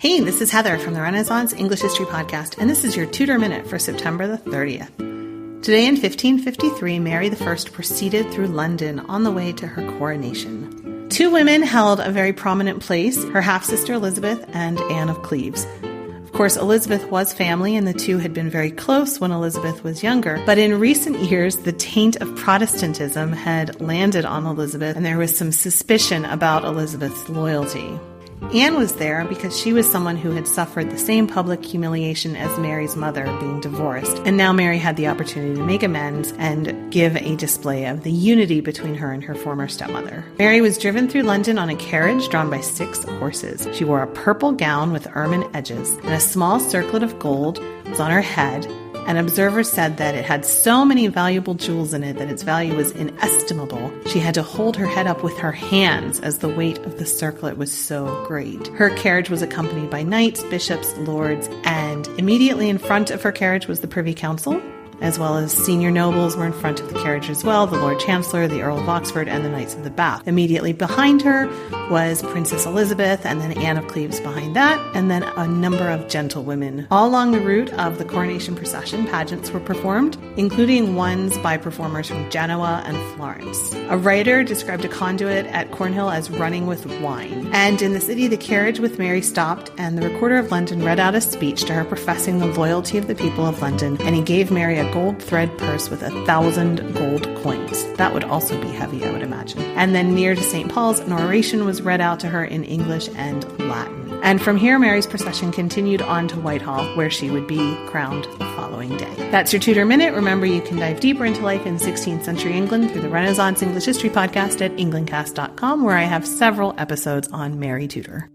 Hey, this is Heather from the Renaissance English History Podcast, and this is your Tudor Minute for September the 30th. Today in 1553, Mary I proceeded through London on the way to her coronation. Two women held a very prominent place, her half-sister Elizabeth and Anne of Cleves. Of course, Elizabeth was family, and the two had been very close when Elizabeth was younger. But in recent years, the taint of Protestantism had landed on Elizabeth, and there was some suspicion about Elizabeth's loyalty. Anne was there because she was someone who had suffered the same public humiliation as Mary's mother, being divorced. And now Mary had the opportunity to make amends and give a display of the unity between her and her former stepmother. Mary was driven through London on a carriage drawn by 6 horses. She wore a purple gown with ermine edges, and a small circlet of gold was on her head. And observers said that it had so many valuable jewels in it that its value was inestimable. She had to hold her head up with her hands as the weight of the circlet was so great. Her carriage was accompanied by knights, bishops, lords, and immediately in front of her carriage was the Privy Council, as well as senior nobles were in front of the carriage as well, the Lord Chancellor, the Earl of Oxford, and the Knights of the Bath. Immediately behind her was Princess Elizabeth, and then Anne of Cleves behind that, and then a number of gentlewomen. All along the route of the coronation procession, pageants were performed, including ones by performers from Genoa and Florence. A writer described a conduit at Cornhill as running with wine. And in the city, the carriage with Mary stopped, and the Recorder of London read out a speech to her professing the loyalty of the people of London, and he gave Mary a gold thread purse with 1,000 gold coins. That would also be heavy, I would imagine. And then near to St. Paul's, an oration was read out to her in English and Latin. And from here, Mary's procession continued on to Whitehall, where she would be crowned the following day. That's your Tudor Minute. Remember, you can dive deeper into life in 16th century England through the Renaissance English History Podcast at englandcast.com, where I have several episodes on Mary Tudor.